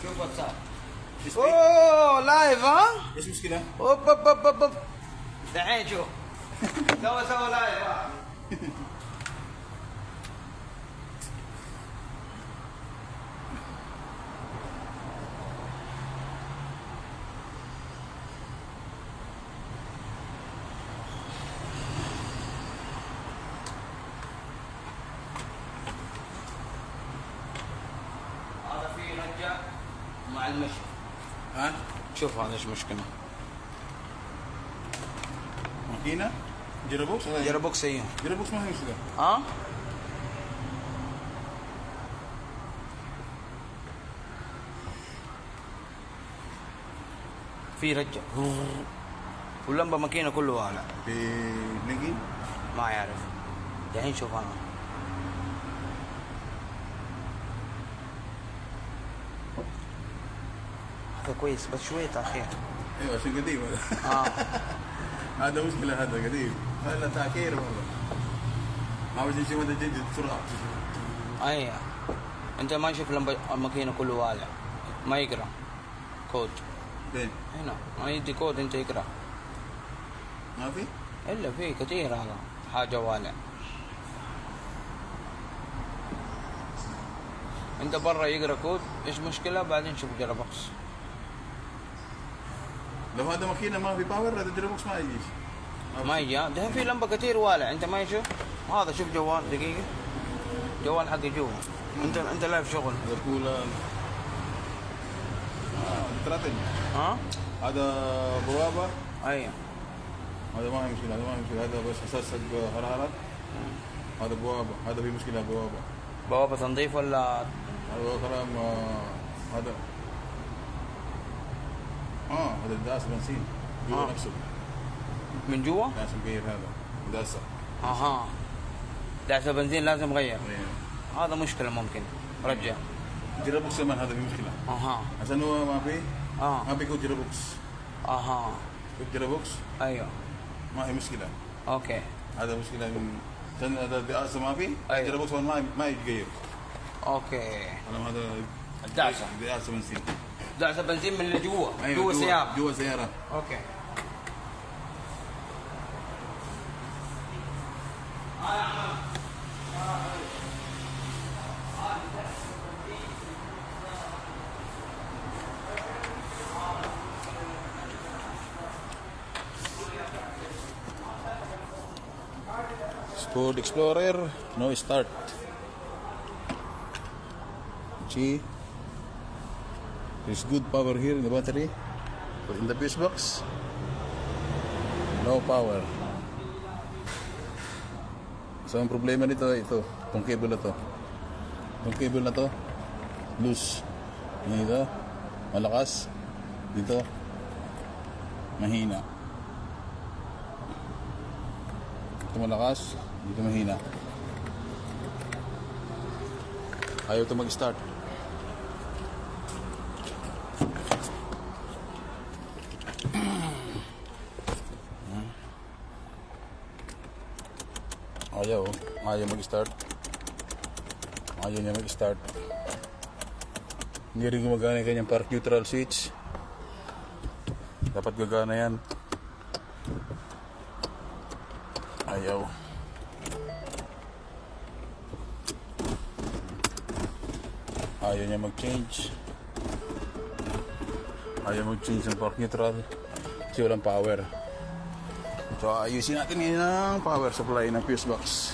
شوف واتساب. ايش اوه لايف ها؟ ايش مشكلة؟ اوب اوب اوب اوب اوب. دحين شوف. سوا لايف ها. هذا فيه رجع مع المشي. ها؟ شوف هذا ايش مشكلة. ماكينة؟ جيربوكس؟ جيربوكس ايوه. جيربوكس ما هي مشكلة. ها؟ في رجع واللمبة ماكينة كله والع. بلينكينج؟ ما يعرف. الحين شوف انا. هذا كويس بس شوية تأخير. ايوه عشان قديم هذا. هذا مشكلة، هذا قديم. هذا تأخير والله. عاوز شيء مدى جديد بسرعة. ايوه. انت ما يشوف لمبة الماكينة كله والع. ما يقرا كود. فين؟ هنا ما يدي كود انت يقرا. ما في؟ الا في كثير هذا حاجة والع. انت برا يقرا كود ايش مشكلة بعدين شوف جيربوكس. لو هذا ماكينة ما في باور هذا جيربوكس ما يجيش. ما يجي. ده في لمبة كثير والع انت ما يشوف. هذا شوف جوال دقيقة. جوال حقي جوا. انت لايف شغل. هذا كولا. تراتن. ها؟ هذا بوابة. ايوه. هذا ما هي مشكلة، هذا ما هي مشكلة، هذا بس أساس حرارة. هذا بوابة، هذا في مشكلة بوابة. بوابة تنظيف ولا؟ هذا كلام هذا هذا داس بنزين جوا نفسه. من جوا؟ داس مغير هذا داسة. اها. دعسة بنزين لازم غير. ايه. هذا مشكلة ممكن. رجع. جيربوكس كمان هذا في مشكلة. اها. عشان هو ما في ما بيكون جيربوكس. اها. جيربوكس ايوه. ما هي مشكلة. اوكي. هذا مشكلة من عشان هذا داسة ما في. أيوة. جيربوكس ما يتغير. اوكي. هذا الدعسة. داسة بنزين. دعسة بنزين من اللي جوا. أيوة جوا السيارة. جوا السيارة. اوكي. Ford Explorer, no start. See, there's good power here in the battery, but in the fuse box, no power. So ang problema nito ito, itong cable na to. Itong cable na to, loose. Dito, malakas. Dito, mahina. Ito malakas, dito mahina. Ayaw ito mag-start. Ayaw mag-start. Ayaw niya mag-start. Hindi rin gumagana yung kanyang park neutral switch. Dapat gagana yan. Ayaw. Ayaw niya mag-change. Ayaw mag-change ng park neutral kasi walang power. So ayusin natin ngayon ang power supply ng fuse box.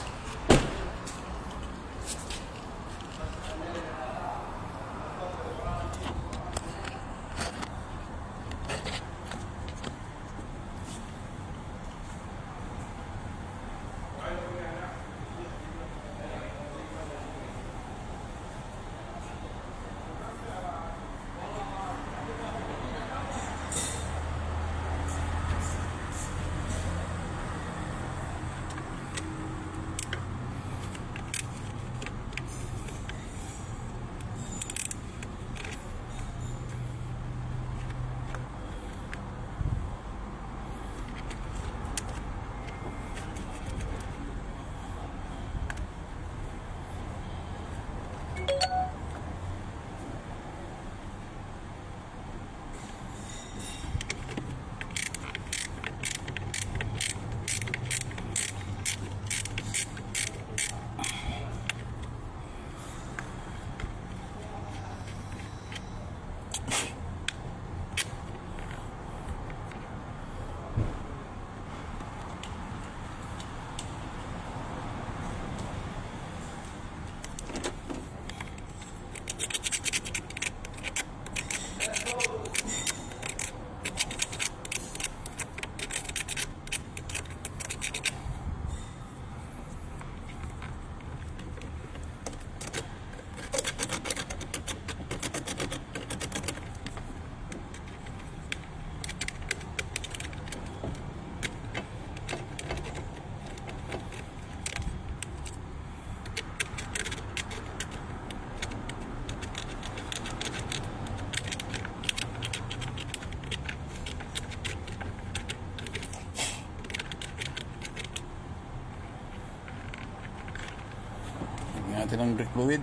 natin ang brake fluid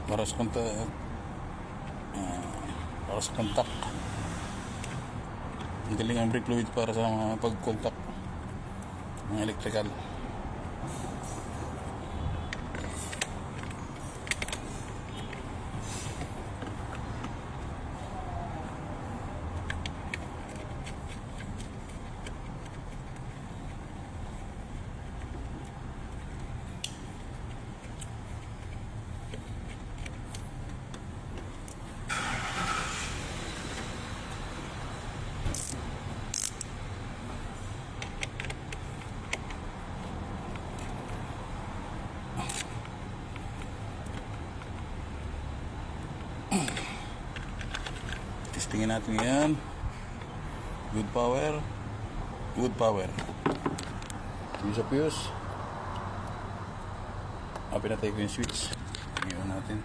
para sa contact. Ang galing ang brake fluid para sa mga pag-contact ng electrical. Testingin natin yan. Good power. Use of fuse. Pinatay ko yung switch. Iwan natin.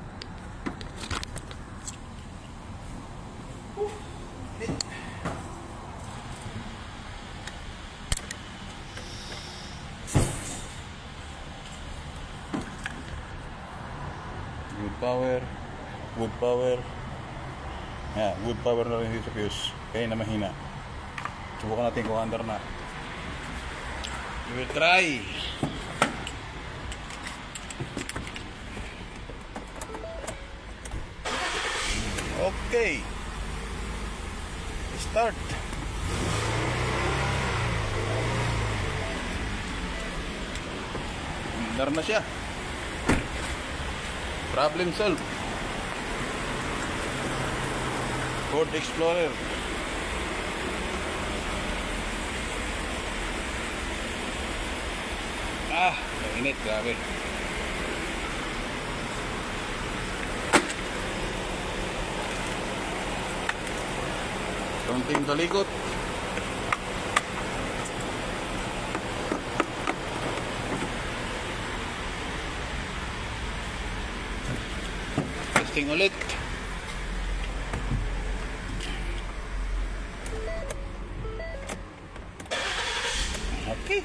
Good power. Good power na rin dito sa fuse. Kaya na mahina. Subukan natin kung under na. We will try. Okay. Start. Under na siya. Problem solved. Ford Explorer. Init, grabe. Konting talikot. Testing ulit. Okay.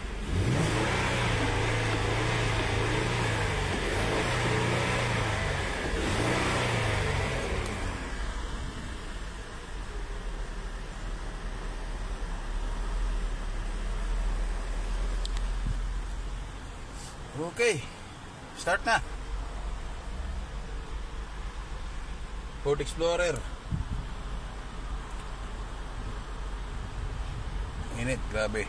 Okay. Start na. Ford Explorer. Init, grabe.